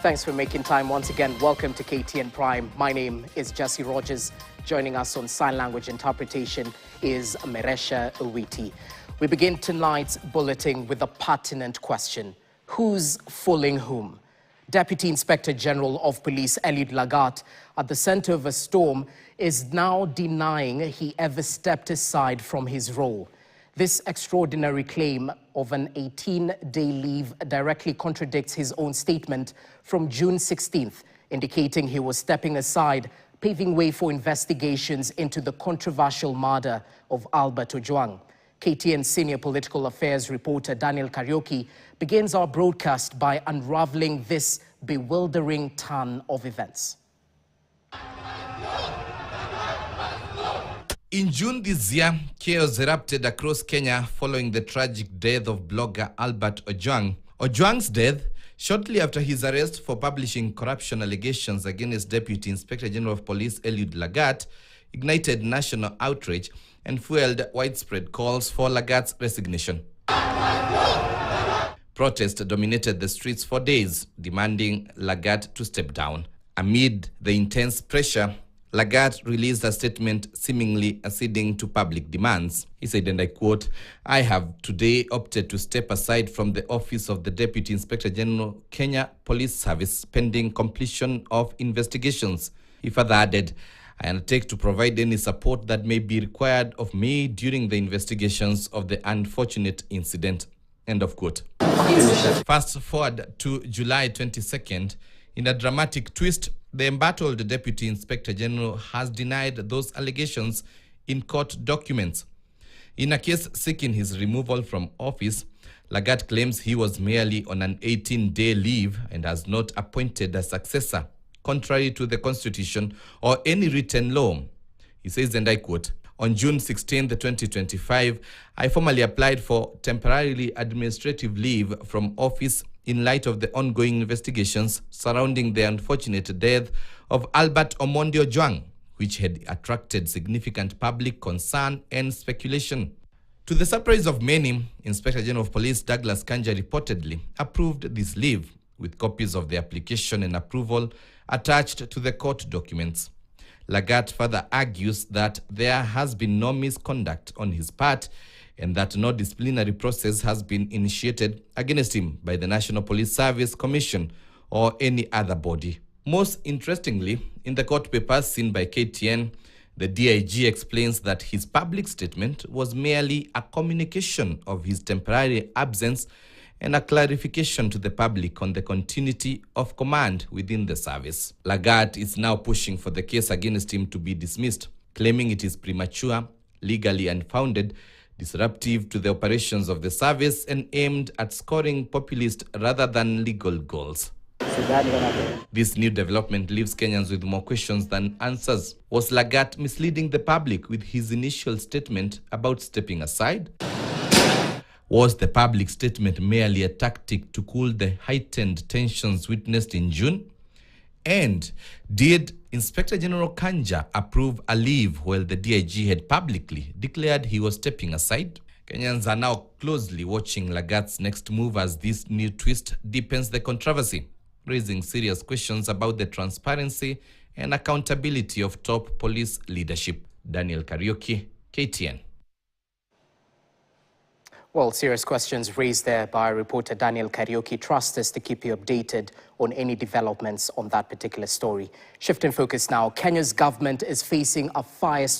Thanks for making time once again. Welcome to KTN Prime. My name is Jesse Rogers. Joining us on sign language interpretation is Meresha Owiti. We begin tonight's bulletin with a pertinent question. Who's fooling whom? Deputy Inspector General of Police Eliud Lagat, at the center of a storm, is now denying he ever stepped aside from his role. This extraordinary claim of an 18-day leave directly contradicts his own statement from June 16th, indicating he was stepping aside, paving way for investigations into the controversial murder of Albert Ojwang. KTN senior political affairs reporter Daniel Kariuki begins our broadcast by unraveling this bewildering turn of events. In June this year, chaos erupted across Kenya following the tragic death of blogger Albert Ojwang. Ojwang's death, shortly after his arrest for publishing corruption allegations against Deputy Inspector General of Police Eliud Lagat, ignited national outrage and fueled widespread calls for Lagat's resignation. Protests dominated the streets for days, demanding Lagat to step down. Amid the intense pressure, Lagat released a statement seemingly acceding to public demands. He said, and I quote, "I have today opted to step aside from the office of the Deputy Inspector General, Kenya Police Service, pending completion of investigations." He further added, "I undertake to provide any support that may be required of me during the investigations of the unfortunate incident." End of quote. Fast forward to July 22nd, in a dramatic twist, the embattled Deputy Inspector General has denied those allegations in court documents. In a case seeking his removal from office, Lagat claims he was merely on an 18-day leave and has not appointed a successor, contrary to the Constitution or any written law. He says, and I quote, "On June 16, 2025, I formally applied for temporarily administrative leave from office in light of the ongoing investigations surrounding the unfortunate death of Albert Omondi Ojwang, which had attracted significant public concern and speculation." To the surprise of many, Inspector General of Police Douglas Kanja reportedly approved this leave, with copies of the application and approval attached to the court documents. Lagat further argues that there has been no misconduct on his part and that no disciplinary process has been initiated against him by the National Police Service Commission or any other body. Most interestingly, in the court papers seen by KTN, the DIG explains that his public statement was merely a communication of his temporary absence and a clarification to the public on the continuity of command within the service. Lagat is now pushing for the case against him to be dismissed, claiming it is premature, legally unfounded, disruptive to the operations of the service, and aimed at scoring populist rather than legal goals. This new development leaves Kenyans with more questions than answers. Was Lagat misleading the public with his initial statement about stepping aside? Was the public statement merely a tactic to cool the heightened tensions witnessed in June? And did Inspector General Kanja approve a leave while the DIG had publicly declared he was stepping aside? Kenyans are now closely watching Lagat's next move as this new twist deepens the controversy, raising serious questions about the transparency and accountability of top police leadership. Daniel Kariuki, KTN. Well, serious questions raised there by reporter Daniel Kariuki. Trust us to keep you updated on any developments on that particular story. Shifting focus now, Kenya's government is facing a firestorm